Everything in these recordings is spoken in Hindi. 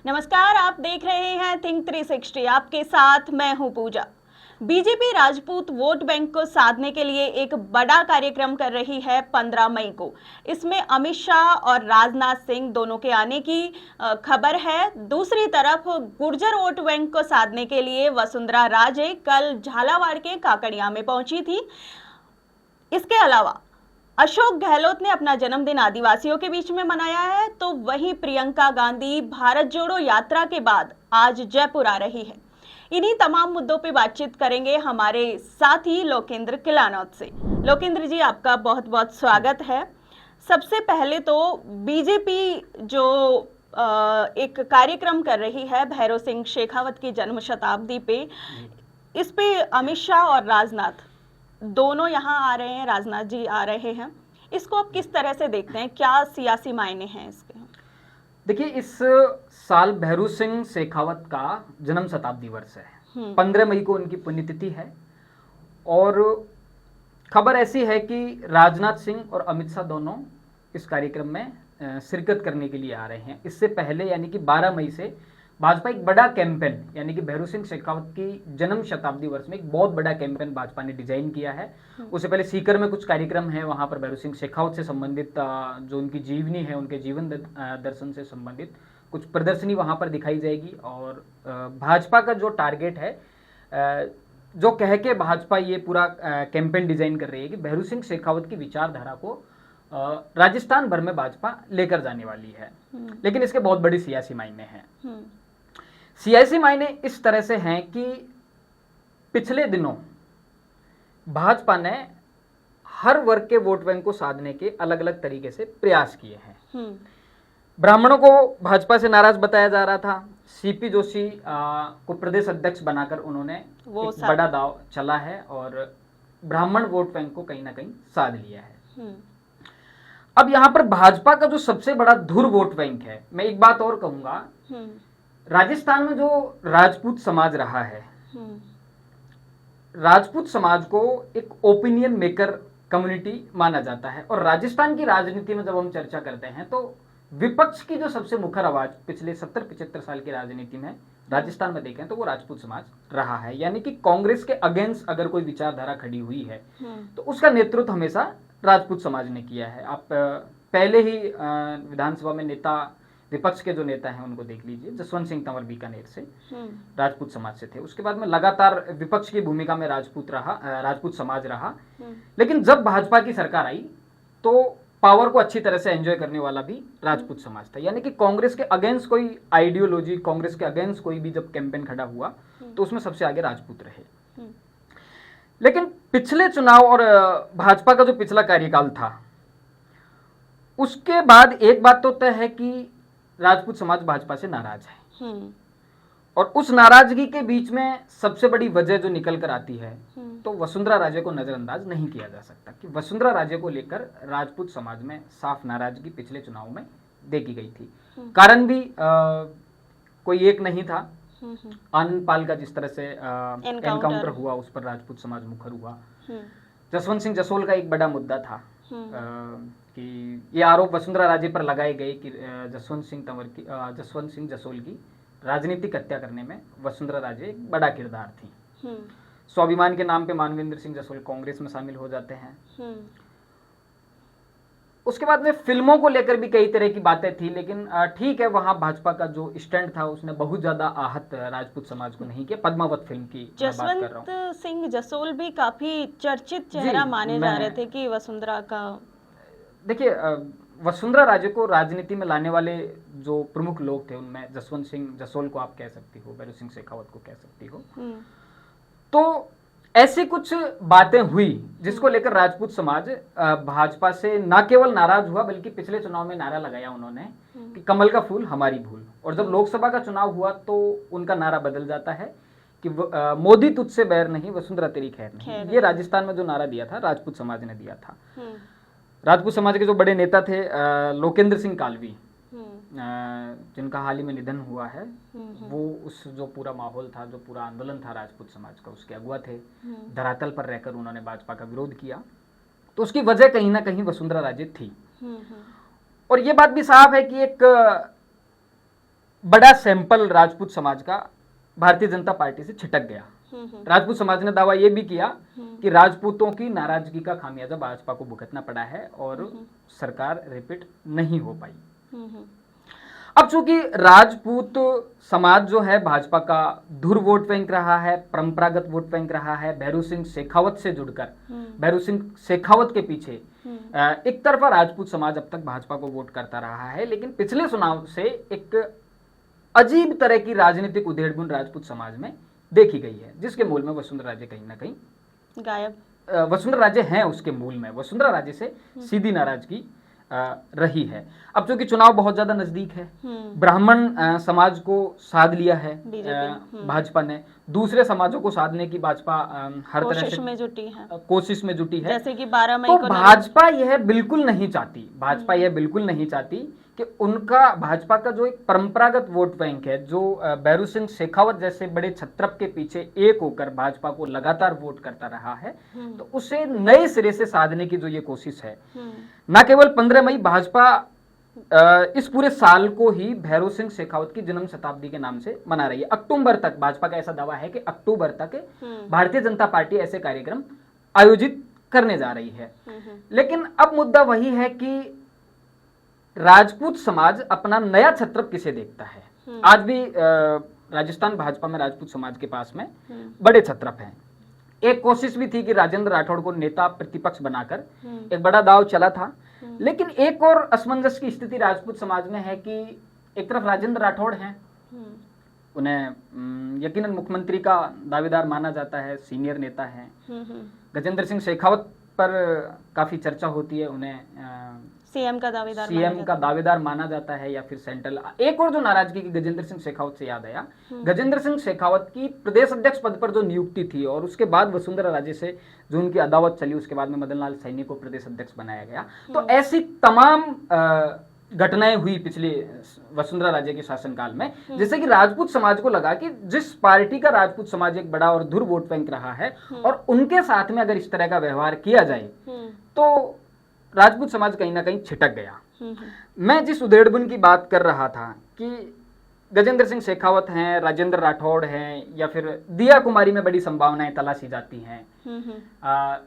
नमस्कार, आप देख रहे हैं थिंक 360। आपके साथ मैं हूं पूजा। बीजेपी राजपूत वोट बैंक को साधने के लिए एक बड़ा कार्यक्रम कर रही है 15 मई को। इसमें अमित शाह और राजनाथ सिंह दोनों के आने की खबर है। दूसरी तरफ गुर्जर वोट बैंक को साधने के लिए वसुंधरा राजे कल झालावाड़ के काकड़िया में पहुंची थी। इसके अलावा अशोक गहलोत ने अपना जन्मदिन आदिवासियों के बीच में मनाया है, तो वहीं प्रियंका गांधी भारत जोड़ो यात्रा के बाद आज जयपुर आ रही है। इन्हीं तमाम मुद्दों पे बातचीत करेंगे हमारे साथी लोकेंद्र किलानौत से। लोकेंद्र जी, आपका बहुत बहुत स्वागत है। सबसे पहले तो बीजेपी जो एक कार्यक्रम कर रही है भैरव सिंह शेखावत की जन्म शताब्दी पे, इस पे अमित शाह और राजनाथ दोनों यहाँ आ रहे हैं, राजनाथ जी आ रहे हैं। इसको आप किस तरह से देखते हैं, क्या सियासी मायने हैं इसके? देखिए, इस साल भैरू सिंह शेखावत का जन्म शताब्दी वर्ष है। 15 मई को उनकी पुण्यतिथि है और खबर ऐसी है कि राजनाथ सिंह और अमित शाह दोनों इस कार्यक्रम में शिरकत करने के लिए आ रहे हैं। इससे पहले यानी कि 12 मई से भाजपा एक बड़ा कैंपेन यानी कि भैरू सिंह शेखावत की जन्म शताब्दी वर्ष में एक बहुत बड़ा कैंपेन भाजपा ने डिजाइन किया है। उससे पहले सीकर में कुछ कार्यक्रम है, वहां पर भैरू सिंह शेखावत से संबंधित जो उनकी जीवनी है, उनके जीवन दर्शन से संबंधित कुछ प्रदर्शनी वहां पर दिखाई जाएगी। और भाजपा का जो टारगेट है, जो कह के भाजपा ये पूरा कैंपेन डिजाइन कर रही है कि भैरू सिंह शेखावत की विचारधारा को राजस्थान भर में भाजपा लेकर जाने वाली है। लेकिन इसके बहुत बड़ी सियासी मायने हैं। सियासी मायने इस तरह से हैं कि पिछले दिनों भाजपा ने हर वर्ग के वोट बैंक को साधने के अलग अलग तरीके से प्रयास किए हैं। ब्राह्मणों को भाजपा से नाराज बताया जा रहा था। सीपी जोशी को प्रदेश अध्यक्ष बनाकर उन्होंने एक बड़ा दाव चला है और ब्राह्मण वोट बैंक को कहीं ना कहीं साध लिया है। अब यहां पर भाजपा का जो सबसे बड़ा धुर वोट बैंक है, मैं एक बात और कहूंगा, राजस्थान में जो राजपूत समाज रहा है, राजपूत समाज को एक ओपिनियन मेकर कम्युनिटी माना जाता है। और राजस्थान की राजनीति में जब हम चर्चा करते हैं तो विपक्ष की जो सबसे मुखर आवाज पिछले 70-75 साल की राजनीति में राजस्थान में देखें तो वो राजपूत समाज रहा है। यानी कि कांग्रेस के अगेंस्ट अगर कोई विचारधारा खड़ी हुई है तो उसका नेतृत्व हमेशा राजपूत समाज ने किया है। आप पहले ही विधानसभा में नेता, विपक्ष के जो नेता हैं उनको देख लीजिए। जसवंत सिंह तंवर बीकानेर से राजपूत समाज से थे। उसके बाद में लगातार विपक्ष की भूमिका में राजपूत समाज रहा। लेकिन जब भाजपा की सरकार आई तो पावर को अच्छी तरह से एंजॉय करने वाला भी राजपूत समाज था। यानी कि कांग्रेस के अगेंस्ट कोई आइडियोलॉजी, कांग्रेस के अगेंस्ट कोई भी जब कैंपेन खड़ा हुआ तो उसमें सबसे आगे राजपूत रहे। लेकिन पिछले चुनाव और भाजपा का जो पिछला कार्यकाल था, उसके बाद एक बात तो तय है कि राजपूत समाज भाजपा से नाराज है। और उस नाराजगी के बीच में सबसे बड़ी वजह जो निकल कर आती है तो वसुंधरा राजे को नजरअंदाज नहीं किया जा सकता कि वसुंधरा राजे को लेकर राजपूत समाज में साफ नाराजगी पिछले चुनाव में देखी गई थी। कारण भी कोई एक नहीं था। आनंद पाल का जिस तरह से एनकाउंटर हुआ उस पर राजपूत समाज मुखर हुआ। जसवंत सिंह जसोल का एक बड़ा मुद्दा था कि ये आरोप वसुंधरा राजे पर लगाए गए कि जसवंत सिंह जसोल की राजनीतिक हत्या करने में वसुंधरा राजे एक बड़ा किरदार थी। स्वाभिमान के नाम पे मानवेंद्र सिंह जसोल कांग्रेस में शामिल हो जाते हैं। उसके बाद में फिल्मों को लेकर भी कई तरह की बातें थी। लेकिन ठीक है, वहां भाजपा का जो स्टैंड था उसने बहुत ज्यादा आहत राजपूत समाज को नहीं किया। पद्मावत फिल्म की बात कर रहा हूं। जसवंत सिंह जसोल भी काफी चर्चित चेहरा माने जा रहे थे कि वसुंधरा का। देखिए, वसुंधरा राजे को राजनीति में लाने वाले जो प्रमुख लोग थे उनमें जसवंत सिंह जसोल को आप कह सकती हो, भैरू सिंह शेखावत को कह सकती हो। तो ऐसी कुछ बातें हुई जिसको लेकर राजपूत समाज भाजपा से न केवल नाराज हुआ बल्कि पिछले चुनाव में नारा लगाया उन्होंने कि कमल का फूल हमारी भूल। और जब लोकसभा का चुनाव हुआ तो उनका नारा बदल जाता है कि मोदी तुझसे बैर नहीं, वसुंधरा तेरी खैर नहीं। ये राजस्थान में जो नारा दिया था राजपूत समाज ने दिया था। राजपूत समाज के जो बड़े नेता थे लोकेंद्र सिंह कालवी, जिनका हाल ही में निधन हुआ है, वो उस जो पूरा माहौल था, जो पूरा आंदोलन था राजपूत समाज का, उसके अगुवा थे। धरातल पर रहकर उन्होंने भाजपा का विरोध किया। तो उसकी वजह कहीं ना कहीं वसुंधरा राजे थी। और ये बात भी साफ है कि एक बड़ा सैंपल राजपूत समाज का भारतीय जनता पार्टी से छिटक गया। राजपूत समाज ने दावा यह भी किया कि राजपूतों की नाराजगी का खामियाजा भाजपा को भुगतना पड़ा है और सरकार रिपीट नहीं हो पाई। अब चूंकि राजपूत समाज जो है भाजपा का धुर वोट बैंक रहा है, परंपरागत वोट बैंक रहा है, भैरू सिंह शेखावत से जुड़कर भैरू सिंह शेखावत के पीछे एक तरफा राजपूत समाज अब तक भाजपा को वोट करता रहा है, लेकिन पिछले चुनाव से एक अजीब तरह की राजनीतिक उधेड़बुन राजपूत समाज में देखी गई है, जिसके मूल में वसुंधरा राजे कहीं ना कहीं गायब। वसुंधरा राजे हैं उसके मूल में, वसुंधरा राजे से सीधी नाराजगी रही है। अब चूंकि चुनाव बहुत ज्यादा नजदीक है, ब्राह्मण समाज को साध लिया है भाजपा ने, दूसरे समाजों को साधने की भाजपा हर तरह से कोशिश में जुटी है, जैसे कि 12 मई तो को भाजपा यह बिल्कुल नहीं चाहती कि उनका भाजपा का जो एक परंपरागत वोट बैंक है, जो भैरू सिंह शेखावत जैसे बड़े छत्रप के पीछे एक होकर भाजपा को लगातार वोट करता रहा है, तो उसे नए सिरे से साधने की जो ये कोशिश है, न केवल 15 मई भाजपा इस पूरे साल को ही भैरू सिंह शेखावत की जन्म शताब्दी के नाम से मना रही है। अक्टूबर तक भाजपा का ऐसा दावा है कि अक्टूबर तक भारतीय जनता पार्टी ऐसे कार्यक्रम आयोजित करने जा रही है। लेकिन अब मुद्दा वही है कि राजपूत समाज अपना नया छत्रप किसे देखता है। आज भी राजस्थान भाजपा में राजपूत समाज के पास में बड़े छत्रप हैं। एक कोशिश भी थी कि राजेंद्र राठौड़ को नेता प्रतिपक्ष बनाकर एक बड़ा दाव चला था, लेकिन एक और असमंजस की स्थिति राजपूत समाज में है कि एक तरफ राजेंद्र राठौड़ हैं, उन्हें यकीनन मुख्यमंत्री का दावेदार माना जाता है, सीनियर नेता हैं। गजेंद्र सिंह शेखावत पर काफी चर्चा होती है, उन्हें सीएम का दावेदार माना जाता है या फिर सेंट्रल। एक और जो नाराजगी की गजेंद्र सिंह शेखावत से याद आया, गजेंद्र सिंह शेखावत की प्रदेश अध्यक्ष पद पर जो नियुक्ति थी और उसके बाद वसुंधरा राजे से जो उनकी अदावत चली, उसके बाद में मदन लाल सैनी को प्रदेश अध्यक्ष बनाया गया। तो ऐसी तमाम घटनाएं हुई पिछले वसुंधरा राजे के शासनकाल में, जिससे कि राजपूत समाज को लगा कि जिस पार्टी का राजपूत समाज एक बड़ा और धुर वोट बैंक रहा है और उनके साथ में अगर इस तरह का व्यवहार किया जाए तो राजपूत समाज कहीं ना कहीं छिटक गया। मैं जिस उधेड़बुन की बात कर रहा था कि गजेंद्र सिंह शेखावत हैं, राजेंद्र राठौड़ हैं, या फिर दिया कुमारी में बड़ी संभावनाएं तलाशी जाती हैं,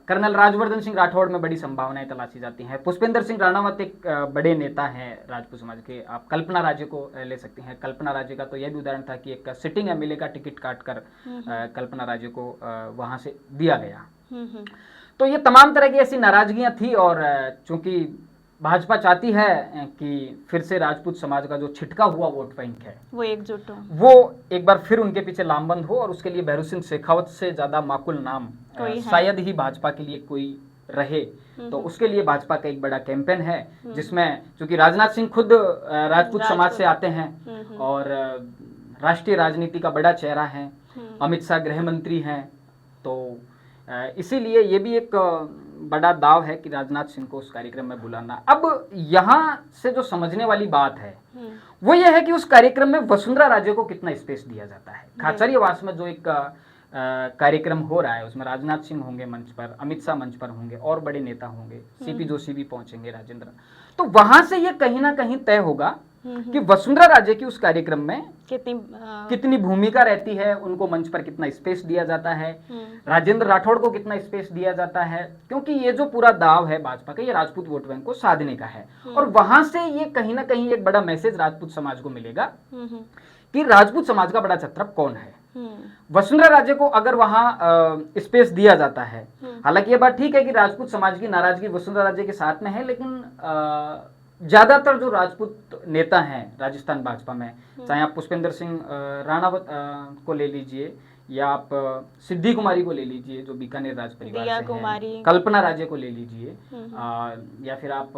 कर्नल राजवर्धन सिंह राठौड़ में बड़ी संभावनाएं तलाशी जाती हैं, पुष्पेंद्र सिंह राणावत एक बड़े नेता हैं राजपूत समाज के। आप कल्पना राजे को ले सकते हैं। कल्पना राजे का तो यह भी उदाहरण था कि एक सिटिंग एमएलए का टिकट काटकर कल्पना राजे को वहां से दिया गया। तो ये तमाम तरह की ऐसी नाराजगियां थी, और चूंकि भाजपा चाहती है कि फिर से राजपूत समाज का जो छिटका हुआ वोट बैंक है वो एकजुट हो, वो एक बार फिर उनके पीछे लामबंद हो, और उसके लिए भैरू सिंह शेखावत से ज्यादा माकूल नाम शायद ही भाजपा के लिए कोई रहे। तो उसके लिए भाजपा का एक बड़ा कैंपेन है, जिसमें चूंकि राजनाथ सिंह खुद राजपूत समाज से आते हैं और राष्ट्रीय राजनीति का बड़ा चेहरा है, अमित शाह गृह मंत्री हैं, तो इसीलिए ये भी एक बड़ा दाव है कि राजनाथ सिंह को उस कार्यक्रम में बुलाना। अब यहाँ से जो समझने वाली बात है वो ये है कि उस कार्यक्रम में वसुंधरा राजे को कितना स्पेस दिया जाता है। खाचरियावास में जो एक कार्यक्रम हो रहा है उसमें राजनाथ सिंह होंगे मंच पर, अमित शाह मंच पर होंगे, और बड़े नेता होंगे, सीपी जोशी भी पहुंचेंगे, राजेंद्र। तो वहां से ये कहीं ना कहीं तय होगा कि वसुंधरा राजे की उस कार्यक्रम में कितनी भूमिका रहती है, उनको मंच पर कितना स्पेस दिया जाता है, राजेंद्र राठौड़ को कितना स्पेस दिया जाता है, क्योंकि ये जो पूरा दाव है भाजपा का, ये राजपूत वोट बैंक को साधने का है। और वहां से ये कहीं ना कहीं एक बड़ा मैसेज राजपूत समाज को मिलेगा कि राजपूत समाज का बड़ा छत्रप कौन है। वसुंधरा राजे को अगर वहां स्पेस दिया जाता है, हालांकि ये बात ठीक है कि राजपूत समाज की नाराजगी वसुंधरा राजे के साथ में है, लेकिन ज्यादातर जो राजपूत नेता हैं राजस्थान भाजपा में, चाहे आप पुष्पेंद्र सिंह राणावत को ले लीजिए या आप सिद्धि कुमारी को ले लीजिए जो बीकानेर राज परिवार से हैं, कल्पना राजे को ले लीजिए, या फिर आप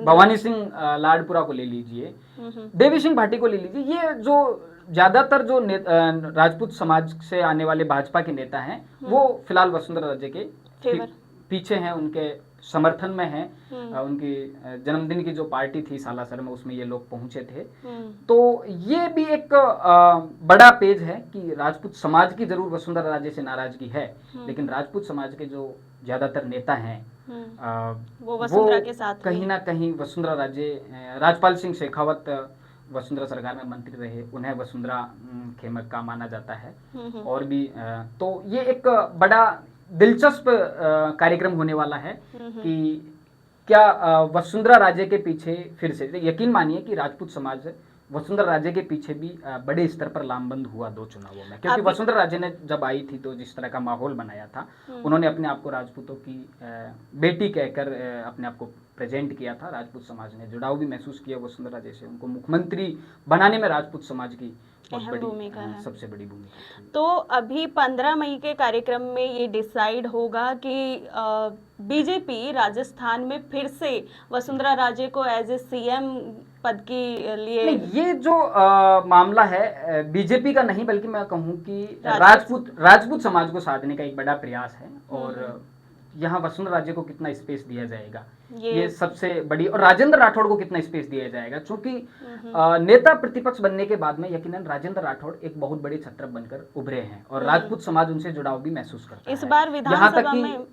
भवानी सिंह लाडपुरा को ले लीजिए, देवी सिंह भाटी को ले लीजिए, ये जो ज्यादातर जो राजपूत समाज से आने वाले भाजपा के नेता हैं वो फिलहाल वसुंधरा राजे के पीछे हैं, उनके समर्थन में है। उनकी जन्मदिन की जो पार्टी थी सालासर में, उसमें ये लोग पहुंचे थे। तो ये भी एक बड़ा पेज है कि राजपूत समाज की जरूर वसुंधरा राजे से नाराजगी है, लेकिन राजपूत समाज के जो ज्यादातर नेता हैं वो वसुंधरा के साथ कहीं ना कहीं वसुंधरा राजे, राजपाल सिंह शेखावत वसुंधरा सरकार में मंत्री रहे, उन्हें वसुंधरा खेमक का माना जाता है। और भी तो ये एक बड़ा दिलचस्प कार्यक्रम होने वाला है कि क्या वसुंधरा राजे के पीछे फिर से, यकीन मानिए कि राजपूत समाज वसुंधरा राजे के पीछे भी बड़े स्तर पर लामबंद हुआ 2 चुनावों में, क्योंकि वसुंधरा राजे ने जब आई थी तो जिस तरह का माहौल बनाया था, उन्होंने अपने आप को राजपूतों की बेटी कहकर अपने आप को प्रेजेंट किया था। राजपूत समाज ने जुड़ाव भी महसूस किया वसुंधरा राजे से, उनको मुख्यमंत्री बनाने में राजपूत समाज की अहम भूमिका है, सबसे बड़ी भूमिका थी। तो अभी 15 मई के कार्यक्रम में ये डिसाइड होगा कि बीजेपी राजस्थान में फिर से वसुंधरा राजे को एज ए सीएम पद के लिए, नहीं, ये जो मामला है बीजेपी का नहीं, बल्कि मैं कहूँ कि राजपूत समाज को साधने का एक बड़ा प्रयास है। और यहाँ वसुंधरा राजे को कितना स्पेस दिया जाएगा ये सबसे बड़ी, और राजेंद्र राठौड़ को कितना स्पेस दिया जाएगा, क्योंकि नेता प्रतिपक्ष बनने के बाद में यकीनन राजेंद्र राठौड़ एक बहुत बड़े छत्र बनकर उभरे हैं और राजपूत समाज उनसे जुड़ाव भी महसूस करता है। इस बार विधानसभा में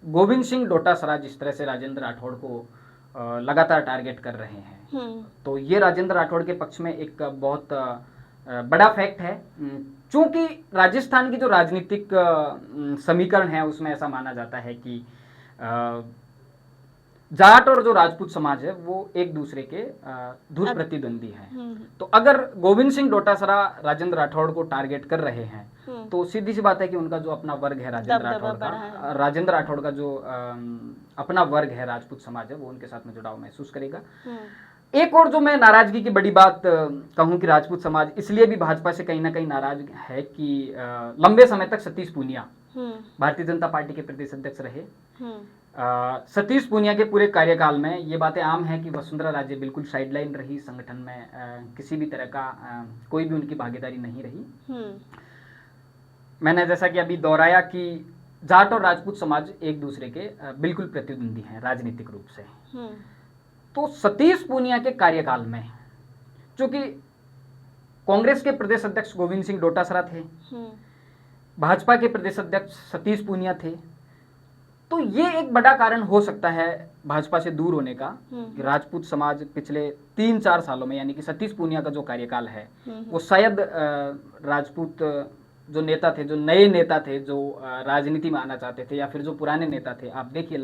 गोविंद सिंह डोटासरा जिस तरह से राजेंद्र राठौड़ को लगातार टारगेट कर रहे हैं, तो ये राजेंद्र राठौड़ के पक्ष में एक बहुत बड़ा फैक्ट है। चूंकि राजस्थान की जो राजनीतिक समीकरण है उसमें ऐसा माना जाता है कि जाट और जो राजपूत समाज है वो एक दूसरे के धुर प्रतिद्वंदी हैं। तो अगर गोविंद सिंह डोटासरा राजेंद्र राठौड़ को टारगेट कर रहे हैं तो सीधी सी बात है कि उनका जो अपना वर्ग है राजेंद्र राठौड़ का जो अपना वर्ग है राजपूत समाज है वो उनके साथ में जुड़ाव महसूस करेगा। एक और जो मैं नाराजगी की बड़ी बात कहूं कि राजपूत समाज इसलिए भी भाजपा से कहीं ना कहीं नाराज है कि लंबे समय तक सतीश पूनिया भारतीय जनता पार्टी के प्रदेश अध्यक्ष रहे। सतीश पूनिया के पूरे कार्यकाल में ये बातें आम है कि वसुंधरा राजे बिल्कुल साइडलाइन रही, संगठन में किसी भी तरह का कोई भी उनकी भागीदारी नहीं रही। मैंने जैसा कि अभी दोहराया कि जाट और राजपूत समाज एक दूसरे के बिल्कुल प्रतिद्वंदी हैं राजनीतिक रूप से। तो सतीश पूनिया के कार्यकाल में चूंकि कांग्रेस के प्रदेश अध्यक्ष गोविंद सिंह डोटासरा थे, भाजपा के प्रदेश अध्यक्ष सतीश पूनिया थे, तो ये एक बड़ा कारण हो सकता है भाजपा से दूर होने का कि राजपूत समाज पिछले 3-4 सालों में, यानी कि सतीश पूनिया का जो कार्यकाल है वो शायद राजपूत जो नेता थे, जो नए नेता थे, जो राजनीति में आना चाहते थे, या फिर जो पुराने नेता थे, आप देखिए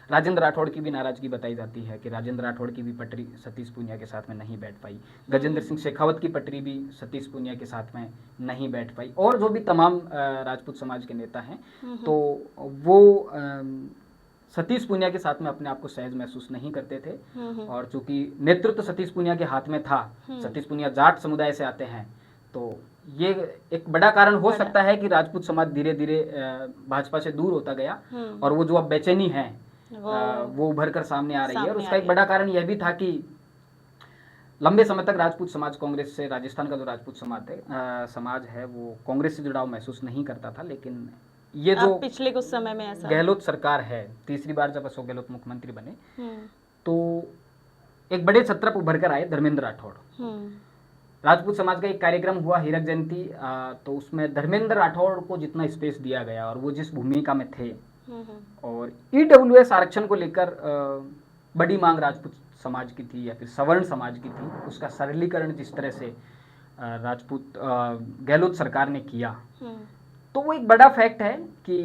राजेंद्र राठौड़ की भी नाराजगी बताई जाती है कि राजेंद्र राठौड़ की भी पटरी सतीश पूनिया के साथ में नहीं बैठ पाई, गजेंद्र सिंह शेखावत की पटरी भी सतीश पूनिया के साथ में नहीं बैठ पाई, और जो भी तमाम राजपूत समाज के नेता हैं तो वो सतीश पूनिया के साथ में अपने आप को सहज महसूस नहीं करते थे। और चूंकि नेतृत्व सतीश पूनिया के हाथ में था, सतीश पूनिया जाट समुदाय से आते हैं, तो ये एक बड़ा कारण हो सकता है कि राजपूत समाज धीरे धीरे भाजपा से दूर होता गया और वो जो अब बेचैनी है वो उभर कर सामने आ रही है। और उसका एक बड़ा कारण यह भी था कि लंबे समय तक राजपूत समाज कांग्रेस से, राजस्थान का जो राजपूत समाज है वो कांग्रेस से जुड़ाव महसूस नहीं करता था। लेकिन ये जो पिछले कुछ समय में ऐसा गहलोत सरकार है, तीसरी बार जब अशोक गहलोत मुख्यमंत्री बने तो एक बड़े छत्र पर उभर कर आए धर्मेंद्र राठौड़। राजपूत समाज का एक कार्यक्रम हुआ हीरक जयंती, तो उसमें धर्मेंद्र राठौड़ को जितना स्पेस दिया गया और वो जिस भूमिका में थे, और ईडब्ल्यूएस आरक्षण को लेकर बड़ी मांग राजपूत समाज की थी या फिर सवर्ण समाज की थी, उसका सरलीकरण जिस तरह से राजपूत गहलोत सरकार ने किया, तो वो एक बड़ा फैक्ट है कि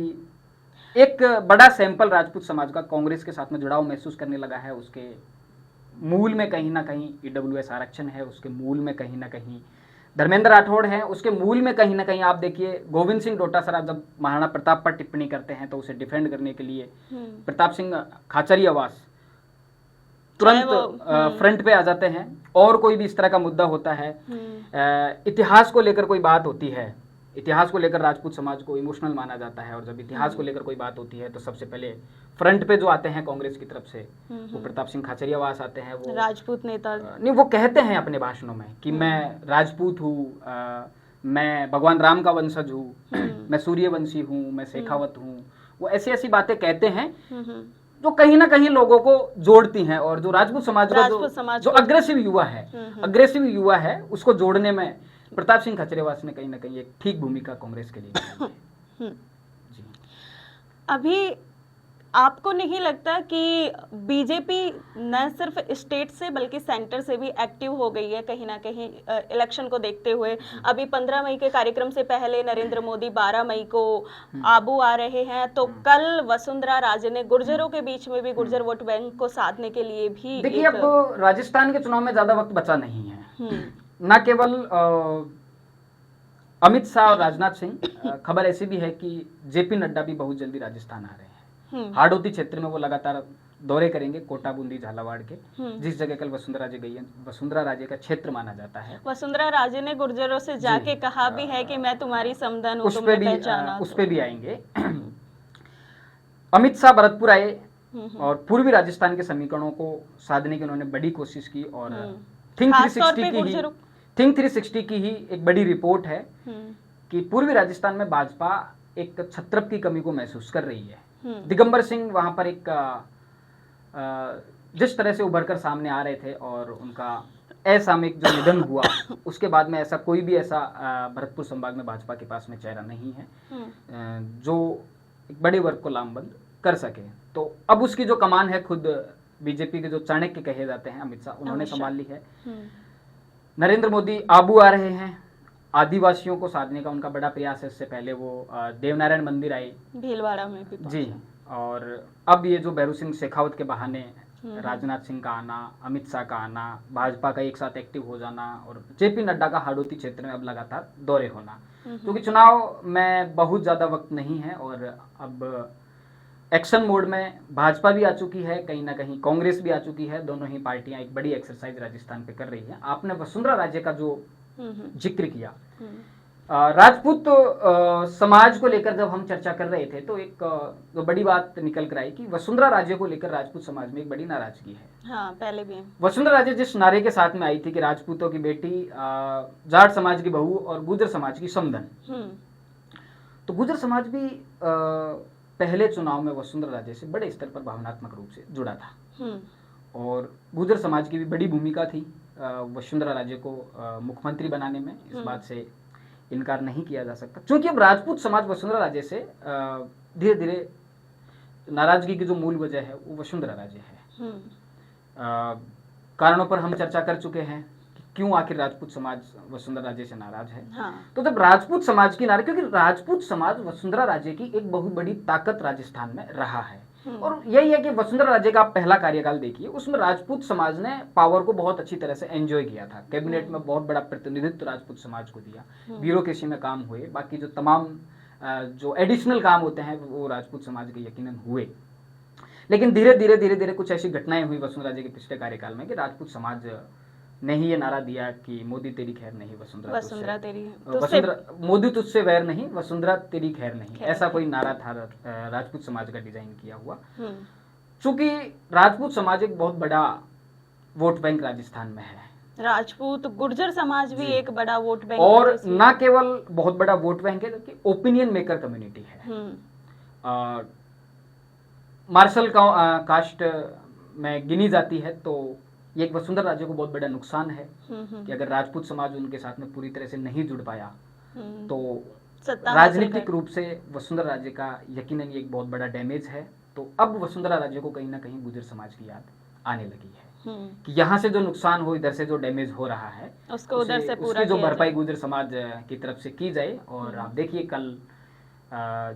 एक बड़ा सैंपल राजपूत समाज का कांग्रेस के साथ में जुड़ाव महसूस करने लगा है। उसके मूल में कहीं ना कहीं ईडब्ल्यूएस आरक्षण है, उसके मूल में कहीं ना कहीं धर्मेंद्र राठौड़ है, उसके मूल में कहीं ना कहीं आप देखिए गोविंद सिंह डोटासरा जब महाराणा प्रताप पर टिप्पणी करते हैं तो उसे डिफेंड करने के लिए प्रताप सिंह खाचरियावास तुरंत फ्रंट पे आ जाते हैं। और कोई भी इस तरह का मुद्दा होता है, इतिहास को लेकर कोई बात होती है, इतिहास को लेकर राजपूत समाज को इमोशनल माना जाता है, और जब इतिहास को लेकर कोई बात होती है तो सबसे पहले फ्रंट पे जो आते हैं कांग्रेस की तरफ से वो प्रताप सिंह खाचरियावास आते हैं। वो राजपूत नेता नहीं, वो कहते हैं अपने भाषणों में कि मैं राजपूत हूँ, मैं भगवान राम का वंशज हूँ, मैं सूर्यवंशी हूँ, मैं शेखावत हूँ। वो ऐसी ऐसी बातें कहते हैं जो कहीं ना कहीं लोगों को जोड़ती हैं, और जो राजपूत समाज का जो अग्रेसिव युवा है उसको जोड़ने में प्रताप सिंह खाचरियावास ने कहीं ना कहीं एक ठीक भूमिका कांग्रेस के लिए जी। अभी आपको नहीं लगता कि बीजेपी न सिर्फ स्टेट से बल्कि सेंटर से भी एक्टिव हो गई है कहीं ना कहीं इलेक्शन को देखते हुए? अभी 15 मई के कार्यक्रम से पहले नरेंद्र मोदी 12 मई को आबू आ रहे हैं, तो कल वसुंधरा राजे ने गुर्जरों के बीच में भी गुर्जर वोट बैंक को साधने के लिए भी देखिए, अब राजस्थान के चुनाव में ज्यादा वक्त बचा नहीं है। न केवल अमित शाह और राजनाथ सिंह, खबर ऐसी भी है कि जेपी नड्डा भी बहुत जल्दी राजस्थान आ रहे हैं। हाड़ौती क्षेत्र में वो लगातार दौरे करेंगे, कोटा, बूंदी, झालावाड़ के, जिस जगह कल वसुंधरा राजे गई है। वसुंधरा राजे का क्षेत्र माना जाता है। वसुंधरा राजे ने गुर्जरों से जाके कहा भी है कि मैं तुम्हारी समधन हूं, तुमने पहचाना। उस पे भी आएंगे। अमित शाह भरतपुर आए और पूर्वी राजस्थान के समीकरणों को साधने की उन्होंने बड़ी कोशिश की। और थिंक 360 की ही एक बड़ी रिपोर्ट है कि पूर्वी राजस्थान में भाजपा एक छत्रप की कमी को महसूस कर रही है। दिगंबर सिंह वहां पर एक जिस तरह से उभर कर सामने आ रहे थे और उनका असामयिक जो निधन हुआ, उसके बाद में ऐसा कोई भी ऐसा भरतपुर संभाग में भाजपा के पास में चेहरा नहीं है जो एक बड़े वर्ग को लामबंद कर सके। तो अब उसकी जो कमान है, खुद बीजेपी के जो चाणक्य कहे जाते हैं अमित शाह, उन्होंने संभाल ली है। नरेंद्र मोदी आबू आ रहे हैं, आदिवासियों को साधने का उनका बड़ा प्रयास है। इससे पहले वो देवनारायण मंदिर आए भीलवाड़ा में भी जी, और अब ये जो भैरू सिंह शेखावत के बहाने राजनाथ सिंह का आना, अमित शाह का आना, भाजपा का एक साथ एक्टिव हो जाना और जेपी नड्डा का हाड़ौती क्षेत्र में अब लगातार दौरे होना, क्योंकि चुनाव में बहुत ज्यादा वक्त नहीं है और अब एक्शन मोड में भाजपा भी आ चुकी है, कहीं ना कहीं कांग्रेस भी आ चुकी है। दोनों ही पार्टियां एक बड़ी एक्सरसाइज राजस्थान पे कर रही है। आपने वसुंधरा राजे का जो जिक्र किया, राजपूत समाज को लेकर जब हम चर्चा कर रहे थे तो एक जो बड़ी बात निकल कर आई कि वसुंधरा राजे को लेकर राजपूत समाज में एक बड़ी नाराजगी है। हाँ, पहले भी वसुंधरा राजे जिस नारे के साथ में आई थी कि राजपूतों की बेटी, जाट समाज की बहू और गुर्जर समाज की समधन, तो गुर्जर समाज भी पहले चुनाव में वसुंधरा राजे से बड़े स्तर पर भावनात्मक रूप से जुड़ा था और गुर्जर समाज की भी बड़ी भूमिका थी वसुंधरा राजे को मुख्यमंत्री बनाने में। इस बात से इनकार नहीं किया जा सकता, क्योंकि अब राजपूत समाज वसुंधरा राजे से धीरे धीरे नाराजगी की जो मूल वजह है वो वसुंधरा राजे है। कारणों पर हम चर्चा कर चुके हैं कि क्यों आखिर राजपूत समाज वसुंधरा राजे से नाराज है। तो जब राजपूत समाज की नाराज, क्योंकि राजपूत समाज वसुंधरा राजे की एक बहुत बड़ी ताकत राजस्थान में रहा है और यही है कि वसुंधरा राजे का आप पहला कार्यकाल देखिए, उसमें राजपूत समाज ने पावर को बहुत अच्छी तरह से एंजॉय किया था। कैबिनेट में बहुत बड़ा प्रतिनिधित्व राजपूत समाज को दिया, ब्यूरोक्रेसी में काम हुए, बाकी जो तमाम जो एडिशनल काम होते हैं वो राजपूत समाज के यकीनन हुए। लेकिन धीरे धीरे धीरे धीरे कुछ ऐसी घटनाएं हुई वसुंधरा राजे के पिछले कार्यकाल में कि राजपूत समाज ने ही ये नारा दिया कि मोदी तेरी खैर नहीं, वसुंधरा तेरी, मोदी तुझसे वैर नहीं, वसुंधरा तेरी खैर नहीं, ऐसा कोई नारा था राजपूत समाज का डिजाइन किया हुआ। चूंकि राजपूत समाज एक बहुत बड़ा वोट बैंक राजस्थान में है, राजपूत गुर्जर समाज भी एक बड़ा वोट बैंक और न केवल बहुत बड़ा वोट बैंक है बल्कि ओपिनियन मेकर कम्युनिटी है। मार्शल कास्ट में गिनी जाती है, तो ये एक वसुंधरा राजे को बहुत बड़ा नुकसान है कि अगर राजपूत समाज उनके साथ में पूरी तरह से नहीं जुड़ पाया तो राजनीतिक रूप से वसुंधरा राजे का यकीनन ये एक बहुत बड़ा डैमेज है। तो अब वसुंधरा राजे को कहीं ना कहीं गुर्जर समाज की याद आने लगी है कि यहाँ से जो नुकसान हो, इधर से जो डैमेज हो रहा है उसको उधर से पूरा उसकी जो भरपाई गुर्जर समाज की तरफ से की जाए। और आप देखिए कल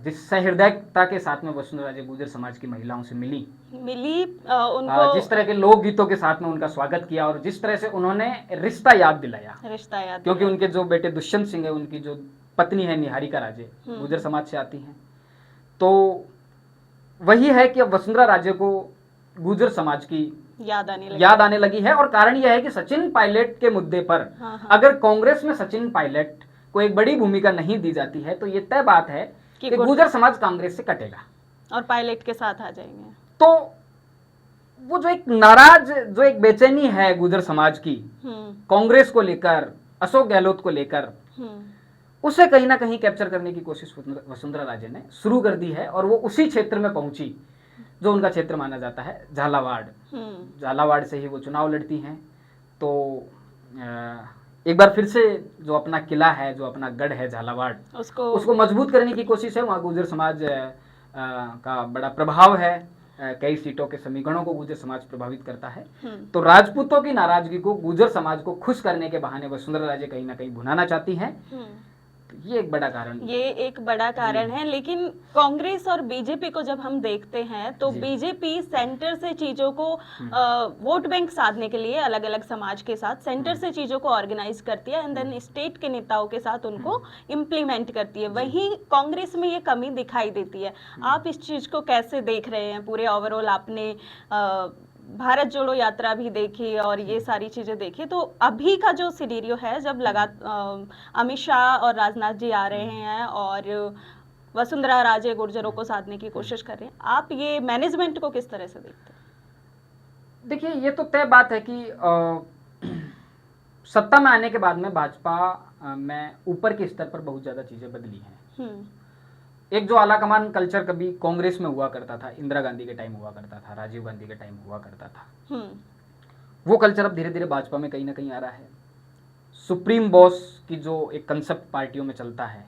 जिस सहृदयता के साथ में वसुंधरा राजे गुर्जर समाज की महिलाओं से मिली उनको जिस तरह के लोकगीतों के साथ में उनका स्वागत किया और जिस तरह से उन्होंने रिश्ता याद दिलाया, क्योंकि उनके जो बेटे दुष्यंत सिंह है, उनकी जो पत्नी है निहारिका राजे गुर्जर समाज से आती हैं। तो वही है कि अब वसुंधरा राजे को गुर्जर समाज की याद आने लगी है। और कारण यह है कि सचिन पायलट के मुद्दे पर अगर कांग्रेस में सचिन पायलट को एक बड़ी भूमिका नहीं दी जाती है तो ये तय बात है कि गुर्जर समाज कांग्रेस से कटेगा और पायलट के साथ आ जाएंगे। तो वो जो एक नाराज, जो एक बेचैनी है गुर्जर समाज की कांग्रेस को लेकर, अशोक गहलोत को लेकर, उसे कहीं ना कहीं कैप्चर करने की कोशिश वसुंधरा राजे ने शुरू कर दी है। और वो उसी क्षेत्र में पहुंची जो उनका क्षेत्र माना जाता है झालावाड़। झालावाड़ से ही वो चुनाव लड़ती हैं। तो एक बार फिर से जो अपना किला है, जो अपना गढ़ है झालावाड़, उसको मजबूत करने की कोशिश है। वहाँ गुर्जर समाज का बड़ा प्रभाव है, कई सीटों के समीकरणों को गुर्जर समाज प्रभावित करता है। हम्म। तो राजपूतों की नाराजगी को गुर्जर समाज को खुश करने के बहाने वसुंधरा राजे कहीं ना कहीं भुनाना चाहती हैं। तो ये एक बड़ा कारण, ये एक बड़ा कारण है। लेकिन कांग्रेस और बीजेपी को जब हम देखते हैं तो जी। बीजेपी सेंटर से चीजों को वोट बैंक साधने के लिए अलग अलग समाज के साथ सेंटर से चीजों को ऑर्गेनाइज करती है एंड देन स्टेट के नेताओं के साथ उनको इम्प्लीमेंट करती है। वहीं कांग्रेस में ये कमी दिखाई देती है। आप इस चीज को कैसे देख रहे हैं? पूरे ओवरऑल आपने भारत जोड़ो यात्रा भी देखी और ये सारी चीजें देखी, तो अभी का जो सिनेरियो है जब अमित शाह और राजनाथ जी आ रहे हैं और वसुंधरा राजे गुर्जरों को साधने की कोशिश कर रहे हैं, आप ये मैनेजमेंट को किस तरह से देखते हैं? देखिए, ये तो तय बात है कि सत्ता में आने के बाद में भाजपा में ऊपर के स्तर पर बहुत ज्यादा चीजें बदली हैं। एक जो आला कमान कल्चर कभी कांग्रेस में हुआ करता था, इंदिरा गांधी के टाइम हुआ करता था, राजीव गांधी के टाइम हुआ करता था, वो कल्चर अब धीरे धीरे भाजपा में कहीं ना कहीं आ रहा है। सुप्रीम बॉस की जो एक कंसेप्ट पार्टियों में चलता है,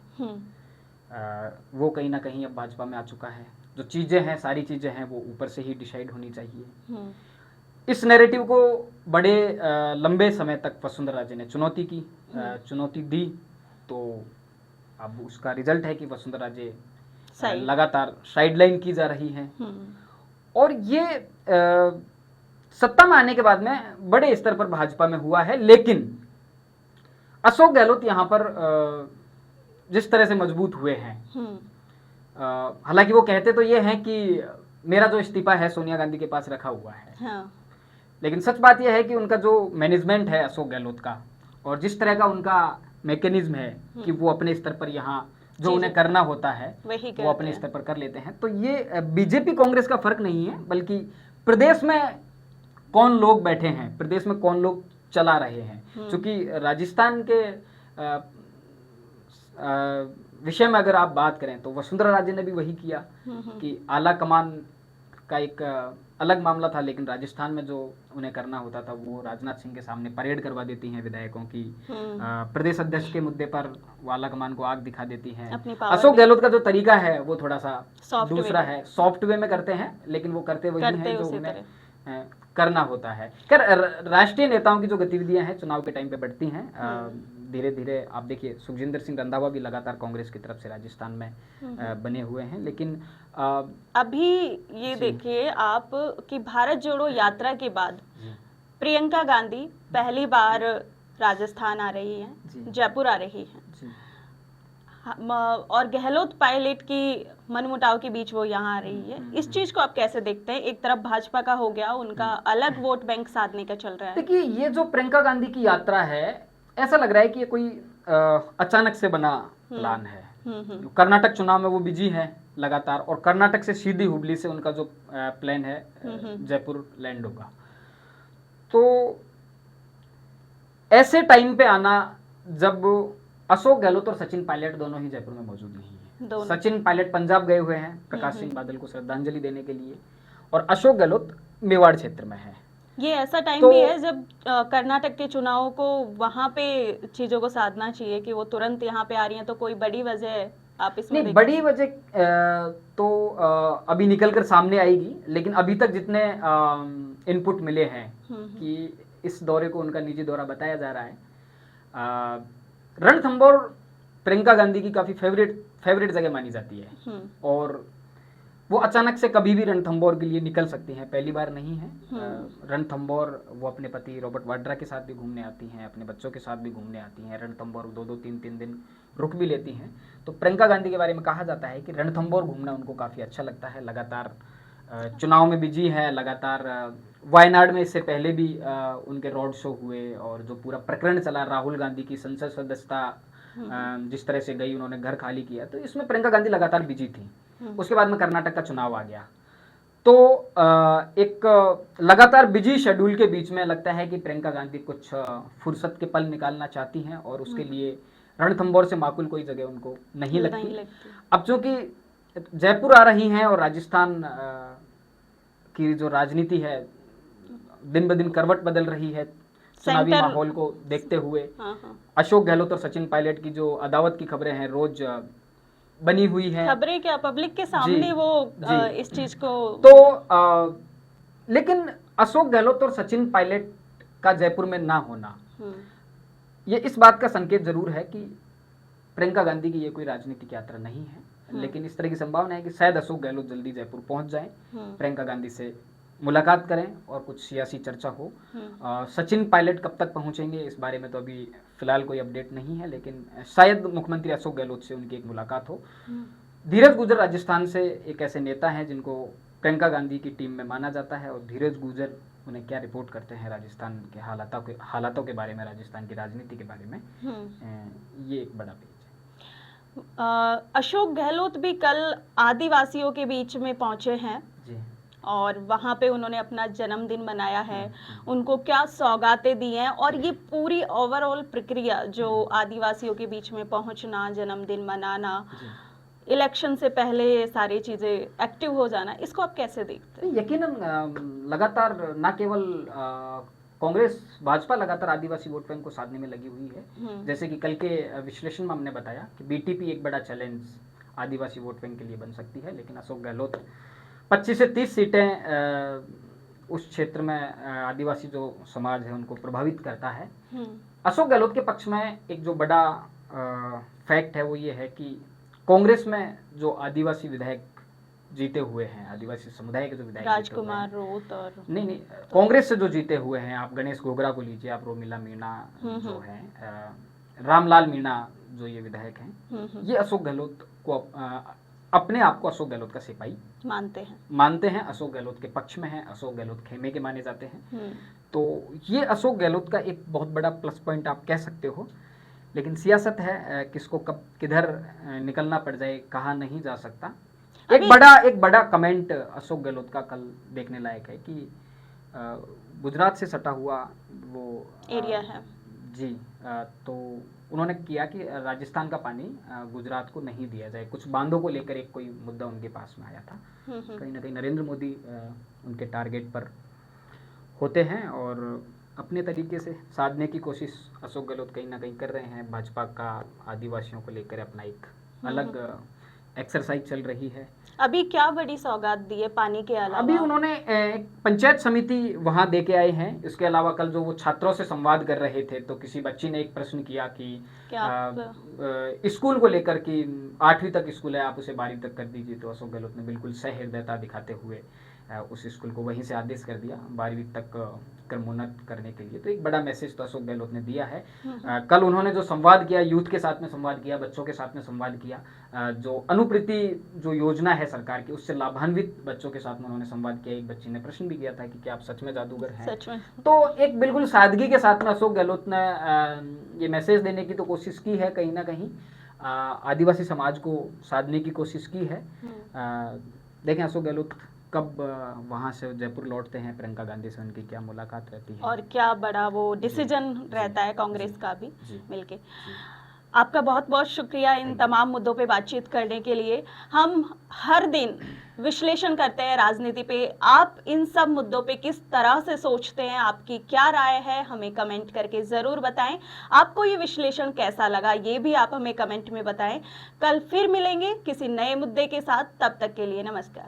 वो कहीं ना कहीं अब भाजपा में आ चुका है। जो चीजें हैं, सारी चीजें हैं, वो ऊपर से ही डिसाइड होनी चाहिए। इस नैरेटिव को बड़े लंबे समय तक वसुंधरा राजे ने चुनौती दी, तो अब उसका रिजल्ट है कि वसुंधरा राजे लगातार साइडलाइन की जा रही हैं। और ये सत्ता में आने के बाद में बड़े स्तर पर भाजपा में हुआ है। लेकिन अशोक गहलोत यहाँ पर जिस तरह से मजबूत हुए हैं, हालांकि वो कहते तो ये हैं कि मेरा जो इस्तीफा है सोनिया गांधी के पास रखा हुआ है, लेकिन सच बात यह है कि उनका जो मैनेजमेंट है अशोक गहलोत का, और जिस तरह का उनका मैकेनिज्म है कि वो अपने स्तर पर यहाँ जो उन्हें करना होता है वो अपने स्तर पर कर लेते हैं। तो ये बीजेपी कांग्रेस का फर्क नहीं है, बल्कि प्रदेश में कौन लोग बैठे हैं, प्रदेश में कौन लोग चला रहे हैं। क्योंकि राजस्थान के विषय में अगर आप बात करें तो वसुंधरा राजे ने भी वही किया कि आला कमान का एक अलग मामला था, लेकिन राजस्थान में जो उन्हें करना होता था वो राजनाथ सिंह के सामने परेड करवा देती हैं विधायकों की। प्रदेश अध्यक्ष के मुद्दे पर वो आला कमान को आग दिखा देती हैं। अशोक गहलोत का जो तरीका है वो थोड़ा सा दूसरा है, सॉफ्ट वे में करते हैं, लेकिन वो करते वही हैं जो उन्हें करना होता है। राष्ट्रीय नेताओं की जो गतिविधियां हैं चुनाव के टाइम पे बढ़ती हैं। धीरे धीरे आप देखिए सुखजिंदर सिंह रंधावा भी लगातार कांग्रेस की तरफ से राजस्थान में बने हुए हैं। लेकिन अभी ये देखिए आप कि भारत जोड़ो यात्रा के बाद प्रियंका गांधी पहली बार राजस्थान आ रही हैं, जयपुर आ रही हैं, और गहलोत पायलट की मनमुटाव के बीच वो यहाँ आ रही है। इस चीज को आप कैसे देखते हैं? एक तरफ भाजपा का हो गया, उनका अलग वोट बैंक साधने का चल रहा है। देखिए, ये जो प्रियंका गांधी की यात्रा है, ऐसा लग रहा है कि ये कोई अचानक से बना प्लान है। कर्नाटक चुनाव में वो बिजी है लगातार, और कर्नाटक से सीधी हुबली से उनका जो प्लान है जयपुर लैंड होगा। तो ऐसे टाइम पे आना जब अशोक गहलोत और सचिन पायलट दोनों ही जयपुर में मौजूद नहीं है। सचिन पायलट पंजाब गए हुए हैं प्रकाश सिंह बादल को श्रद्धांजलि देने के लिए, और अशोक गहलोत मेवाड़ क्षेत्र में है। ये ऐसा टाइम भी है जब कर्नाटक के चुनावों को वहां पे चीजों को साधना चाहिए कि वो तुरंत यहाँ पे आ रही हैं। तो कोई बड़ी वजह आप इसमें नहीं, बड़ी वजह तो अभी निकल कर सामने आएगी, लेकिन अभी तक जितने इनपुट मिले हैं कि इस दौरे को उनका निजी दौरा बताया जा रहा है। रणथंभौर प्रियंका गांधी की काफी फेवरेट जगह मानी जाती है, और वो अचानक से कभी भी रणथंभौर के लिए निकल सकती हैं, पहली बार नहीं है। रणथंभौर वो अपने पति रॉबर्ट वाड्रा के साथ भी घूमने आती हैं, अपने बच्चों के साथ भी घूमने आती हैं। रणथंभौर 2-2, 3-3 दिन रुक भी लेती हैं। तो प्रियंका गांधी के बारे में कहा जाता है कि रणथंभौर घूमना उनको काफ़ी अच्छा लगता है। लगातार चुनाव में बिजी है, लगातार वायनाड में इससे पहले भी उनके रोड शो हुए, और जो पूरा प्रकरण चला राहुल गांधी की संसद सदस्यता जिस तरह से गई, उन्होंने घर खाली किया, तो इसमें प्रियंका गांधी लगातार बिजी थी। उसके बाद में कर्नाटक का चुनाव आ गया, तो एक लगातार बिजी शेड्यूल के बीच में लगता है कि प्रियंका गांधी कुछ फुर्सत के पल निकालना चाहती हैं, और उसके लिए रणथंभौर से माकूल कोई जगह उनको नहीं लगती। अब चूंकि जयपुर आ रही हैं और राजस्थान की जो राजनीति है दिन ब दिन करवट बदल रही है चुनावी माहौल को देखते हुए, अशोक गहलोत और सचिन पायलट की जो अदावत की खबरें हैं रोज बनी हुई हैं। खबरें क्या पब्लिक के सामने वो इस चीज को तो लेकिन अशोक गहलोत और सचिन पायलट का जयपुर में ना होना ये इस बात का संकेत जरूर है कि प्रियंका गांधी की ये कोई राजनीतिक यात्रा नहीं है, लेकिन इस तरह की संभावना है कि शायद अशोक गहलोत जल्दी जयपुर पहुंच जाएं, प्रियंका गांधी से मुलाकात करें और कुछ सियासी चर्चा हो। सचिन पायलट कब तक पहुंचेंगे इस बारे में तो अभी फिलहाल कोई अपडेट नहीं है, लेकिन शायद मुख्यमंत्री अशोक गहलोत से उनकी एक मुलाकात हो। धीरज गुर्जर राजस्थान से एक ऐसे नेता हैं जिनको प्रियंका गांधी की टीम में माना जाता है, और धीरज गुर्जर उन्हें क्या रिपोर्ट करते हैं राजस्थान के हालातों के बारे में, राजस्थान की राजनीति के बारे में, ये एक बड़ा पेज है। अशोक गहलोत भी कल आदिवासियों के बीच में पहुंचे हैं जी, और वहां पे उन्होंने अपना जन्मदिन मनाया है, उनको क्या सौगातें दी हैं, और ये पूरी ओवरऑल प्रक्रिया जो आदिवासियों के बीच में पहुंचना, जन्मदिन मनाना, इलेक्शन से पहले सारी चीजें एक्टिव हो जाना, इसको आप कैसे देखते हैं? यकीनन लगातार न केवल कांग्रेस भाजपा लगातार आदिवासी वोट बैंक को साधने में लगी हुई है। जैसे कि कल के विश्लेषण में हमने बताया कि बीटीपी एक बड़ा चैलेंज आदिवासी वोट बैंक के लिए बन सकती है, लेकिन अशोक गहलोत 25 से 30 सीटें उस क्षेत्र में आदिवासी जो समाज है उनको प्रभावित करता है। अशोक गहलोत के पक्ष में एक जो बड़ा फैक्ट है वो ये है कि कांग्रेस में जो आदिवासी विधायक जीते हुए हैं, आदिवासी समुदाय के जो विधायक राजकुमार रोत और नहीं कांग्रेस से जो जीते हुए हैं, आप गणेश घोगरा को लीजिए, आप रोमिला मीणा जो है, रामलाल मीणा जो ये विधायक हैं, ये अशोक गहलोत को अपने आप को अशोक गहलोत का सिपाही मानते हैं, अशोक गहलोत के पक्ष में हैं, अशोक गहलोत खेमे के माने जाते हैं। तो ये अशोक गहलोत का एक बहुत बड़ा प्लस पॉइंट आप कह सकते हो, लेकिन सियासत है, किसको कब किधर निकलना पड़ जाए कहा नहीं जा सकता। एक बड़ा कमेंट अशोक गहलोत का कल देखने लायक है कि गुजरात से सटा हुआ वो एरिया है जी, तो उन्होंने किया कि राजस्थान का पानी गुजरात को नहीं दिया जाए। कुछ बांधों को लेकर एक कोई मुद्दा उनके पास में आया था। कहीं ना कहीं नरेंद्र मोदी उनके टारगेट पर होते हैं और अपने तरीके से साधने की कोशिश अशोक गहलोत कहीं ना कहीं कर रहे हैं। भाजपा का आदिवासियों को लेकर अपना एक अलग एक्सरसाइज चल रही है। अभी क्या बड़ी सौगात दी है पानी के अलावा? अभी उन्होंने एक पंचायत समिति वहां दे के आए हैं। इसके अलावा कल जो वो छात्रों से संवाद कर रहे थे तो किसी बच्ची ने एक प्रश्न किया कि स्कूल को लेकर कि 8वीं तक स्कूल है, आप उसे 12वीं तक कर दीजिए। तो अशोक गहलोत ने बिल्कुल सहृदयता दिखाते हुए उस स्कूल को वहीं से आदेश कर दिया 12वीं तक क्रमोन्नत करने के लिए। तो एक बड़ा मैसेज तो अशोक गहलोत ने दिया है। कल उन्होंने जो संवाद किया, यूथ के साथ में संवाद किया, बच्चों के साथ में संवाद किया, जो अनुप्रीति जो योजना है सरकार की उससे लाभान्वित बच्चों के साथ में उन्होंने संवाद किया। एक बच्ची ने प्रश्न भी किया था कि क्या आप सच में जादूगर हैं? सच में। तो एक बिल्कुल सादगी के साथ में अशोक गहलोत ने ये मैसेज देने की तो कोशिश की है, कहीं ना कहीं आदिवासी समाज को साधने की कोशिश की है। देखें अशोक गहलोत कब वहां से जयपुर लौटते हैं, प्रियंका गांधी से उनकी क्या मुलाकात रहती है और क्या बड़ा वो डिसीजन रहता है कांग्रेस का भी मिलके। आपका बहुत बहुत शुक्रिया इन तमाम मुद्दों पे बातचीत करने के लिए। हम हर दिन विश्लेषण करते हैं राजनीति पे, आप इन सब मुद्दों पे किस तरह से सोचते हैं, आपकी क्या राय है, हमें कमेंट करके ज़रूर बताएं। आपको ये विश्लेषण कैसा लगा ये भी आप हमें कमेंट में बताएं। कल फिर मिलेंगे किसी नए मुद्दे के साथ, तब तक के लिए नमस्कार।